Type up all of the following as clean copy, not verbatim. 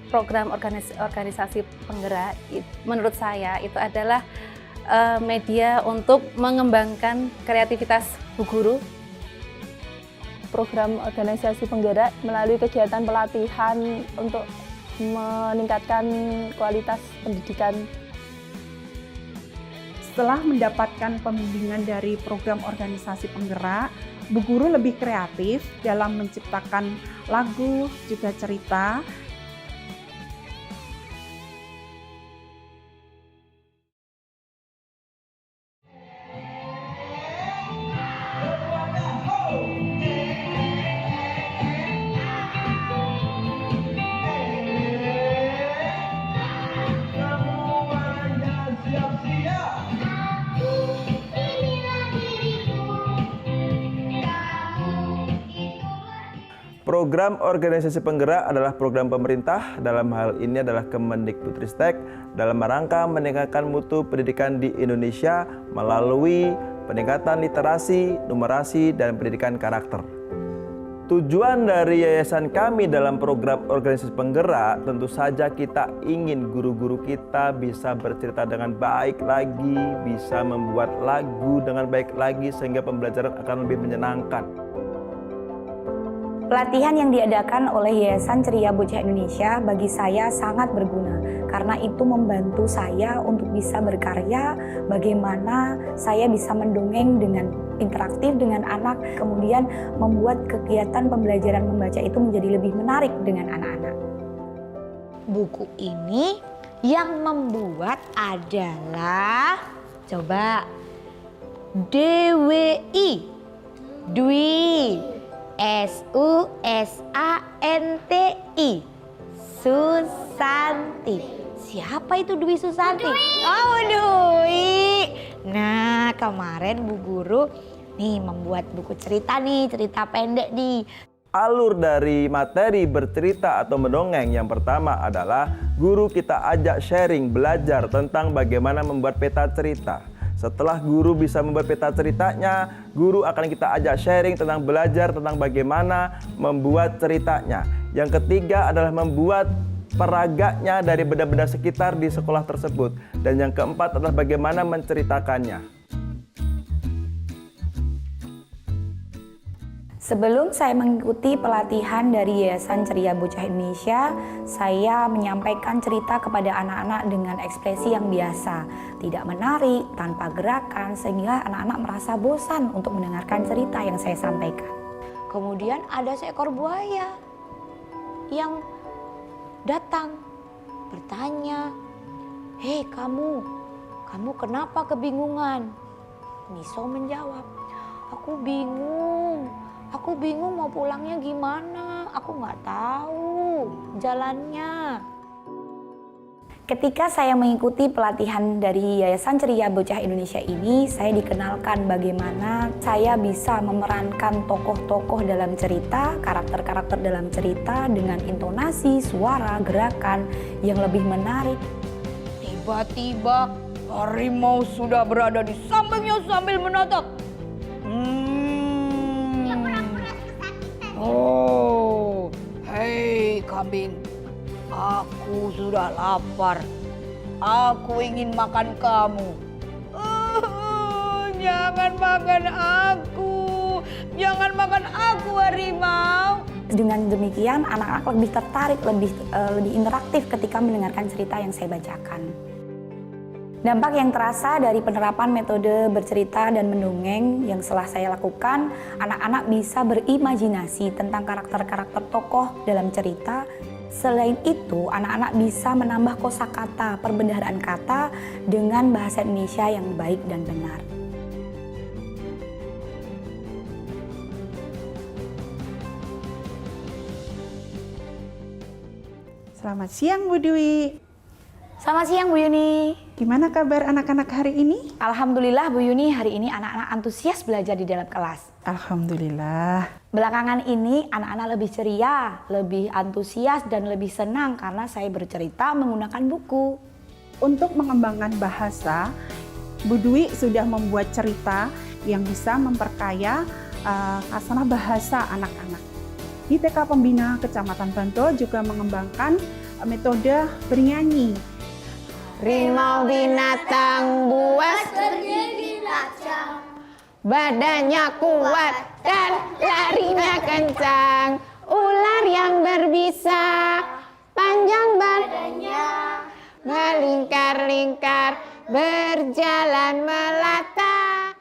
program organisasi penggerak, menurut saya itu adalah media untuk mengembangkan kreativitas Bu Guru. Program organisasi penggerak melalui kegiatan pelatihan untuk meningkatkan kualitas pendidikan. Setelah mendapatkan pembimbingan dari program organisasi penggerak, Bu Guru lebih kreatif dalam menciptakan lagu, juga cerita. Program organisasi penggerak adalah program pemerintah, dalam hal ini adalah Kemendikbudristek, dalam rangka meningkatkan mutu pendidikan di Indonesia melalui peningkatan literasi, numerasi, dan pendidikan karakter. Tujuan dari yayasan kami dalam program organisasi penggerak, tentu saja kita ingin guru-guru kita bisa bercerita dengan baik lagi, bisa membuat lagu dengan baik lagi, sehingga pembelajaran akan lebih menyenangkan. Pelatihan yang diadakan oleh Yayasan Ceria Bocah Indonesia bagi saya sangat berguna karena itu membantu saya untuk bisa berkarya, bagaimana saya bisa mendongeng dengan interaktif dengan anak, kemudian membuat kegiatan pembelajaran membaca itu menjadi lebih menarik dengan anak-anak. Buku ini yang membuat adalah, coba, DWI, Dwi, SUSANTI, Susanti. Siapa itu Dwi Susanti? Oh, Dwi. Nah, kemarin Bu Guru nih membuat buku cerita nih, cerita pendek nih. Alur dari materi bercerita atau mendongeng yang pertama adalah guru kita ajak sharing, belajar tentang bagaimana membuat peta cerita. Setelah guru bisa membuat peta ceritanya, guru akan kita ajak sharing tentang belajar tentang bagaimana membuat ceritanya. Yang ketiga adalah membuat peragaknya dari benda-benda sekitar di sekolah tersebut. Dan yang keempat adalah bagaimana menceritakannya. Sebelum saya mengikuti pelatihan dari Yayasan Ceria Bocah Indonesia, saya menyampaikan cerita kepada anak-anak dengan ekspresi yang biasa, tidak menarik, tanpa gerakan, sehingga anak-anak merasa bosan untuk mendengarkan cerita yang saya sampaikan. Kemudian ada seekor buaya yang datang bertanya, "Hei kamu kenapa kebingungan?" Miso menjawab, Aku bingung mau pulangnya gimana, aku nggak tahu jalannya." Ketika saya mengikuti pelatihan dari Yayasan Ceria Bocah Indonesia ini, saya dikenalkan bagaimana saya bisa memerankan tokoh-tokoh dalam cerita, karakter-karakter dalam cerita dengan intonasi, suara, gerakan yang lebih menarik. Tiba-tiba harimau sudah berada di sampingnya sambil menatap. Oh, hei kambing, aku sudah lapar. Aku ingin makan kamu. Jangan makan aku harimau. Dengan demikian, anak-anak lebih tertarik, lebih interaktif ketika mendengarkan cerita yang saya bacakan. Dampak yang terasa dari penerapan metode bercerita dan mendongeng yang setelah saya lakukan, anak-anak bisa berimajinasi tentang karakter-karakter tokoh dalam cerita. Selain itu, anak-anak bisa menambah kosakata, perbendaharaan kata dengan bahasa Indonesia yang baik dan benar. Selamat siang Bu Dwi. Selamat siang Bu Yuni. Gimana kabar anak-anak hari ini? Alhamdulillah Bu Yuni, hari ini anak-anak antusias belajar di dalam kelas. Alhamdulillah. Belakangan ini anak-anak lebih ceria, lebih antusias dan lebih senang karena saya bercerita menggunakan buku. Untuk mengembangkan bahasa, Bu Dwi sudah membuat cerita yang bisa memperkaya khasanah bahasa anak-anak. Di TK Pembina Kecamatan Bantul juga mengembangkan metode bernyanyi. Rimau binatang buas Berdiri lacang, badannya kuat dan larinya kencang. Ular yang berbisa panjang badannya melingkar-lingkar berjalan melata.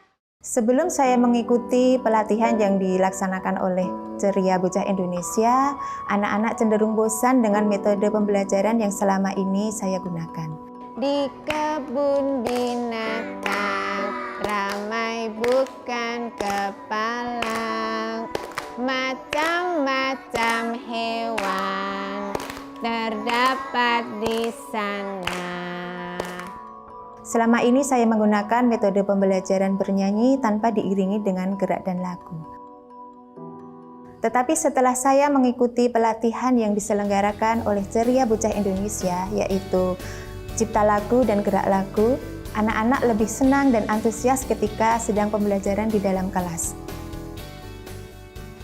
Sebelum saya mengikuti pelatihan yang dilaksanakan oleh Ceria Bocah Indonesia, anak-anak cenderung bosan dengan metode pembelajaran yang selama ini saya gunakan. Di kebun binatang ramai bukan kepalang, macam-macam hewan terdapat di sana. Selama ini saya menggunakan metode pembelajaran bernyanyi tanpa diiringi dengan gerak dan lagu. Tetapi setelah saya mengikuti pelatihan yang diselenggarakan oleh Ceria Bocah Indonesia, yaitu cipta lagu dan gerak lagu, anak-anak lebih senang dan antusias ketika sedang pembelajaran di dalam kelas.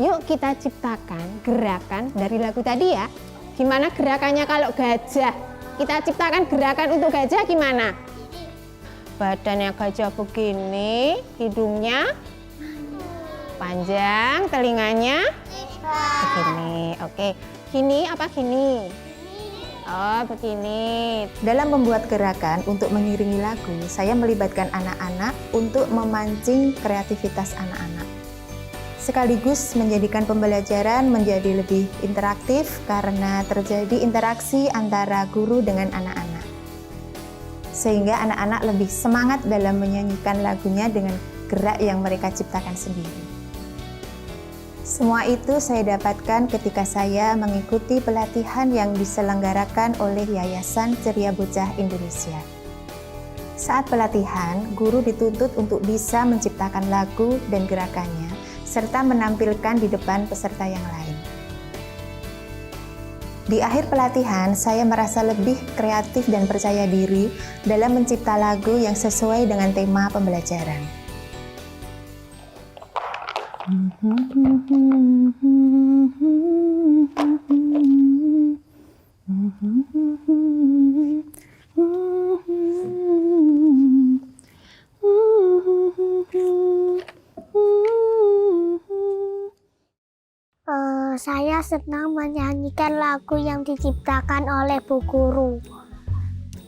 Yuk kita ciptakan gerakan dari lagu tadi ya. Gimana gerakannya kalau gajah? Kita ciptakan gerakan untuk gajah gimana? Badannya gajah begini, hidungnya panjang, telinganya begini. Oke, gini apa gini? Oh, begini. Dalam membuat gerakan untuk mengiringi lagu, saya melibatkan anak-anak untuk memancing kreativitas anak-anak. Sekaligus menjadikan pembelajaran menjadi lebih interaktif karena terjadi interaksi antara guru dengan anak-anak. Sehingga anak-anak lebih semangat dalam menyanyikan lagunya dengan gerak yang mereka ciptakan sendiri. Semua itu saya dapatkan ketika saya mengikuti pelatihan yang diselenggarakan oleh Yayasan Ceria Bocah Indonesia. Saat pelatihan, guru dituntut untuk bisa menciptakan lagu dan gerakannya, serta menampilkan di depan peserta yang lain. Di akhir pelatihan, saya merasa lebih kreatif dan percaya diri dalam mencipta lagu yang sesuai dengan tema pembelajaran. Saya senang menyanyikan lagu yang diciptakan oleh Bu Guru.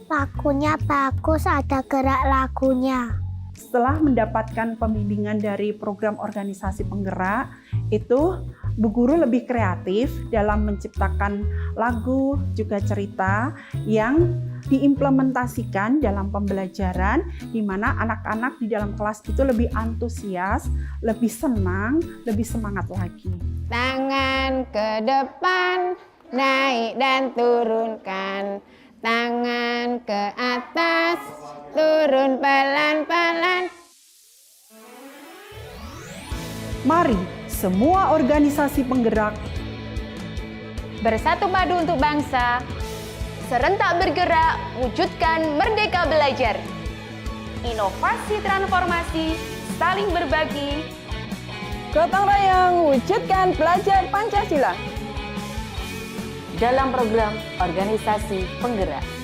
Lagunya bagus, ada gerak lagunya. Setelah mendapatkan pembimbingan dari program organisasi penggerak, itu Bu Guru lebih kreatif dalam menciptakan lagu juga cerita yang diimplementasikan dalam pembelajaran, di mana anak-anak di dalam kelas itu lebih antusias, lebih senang, lebih semangat lagi. Tangan ke depan, naik dan turunkan. Tangan ke atas, turun pelan-pelan. Mari semua organisasi penggerak Bersatu padu untuk bangsa, serentak bergerak, wujudkan merdeka belajar. Inovasi transformasi, saling berbagi. Gotong royong wujudkan belajar Pancasila. Dalam program organisasi penggerak.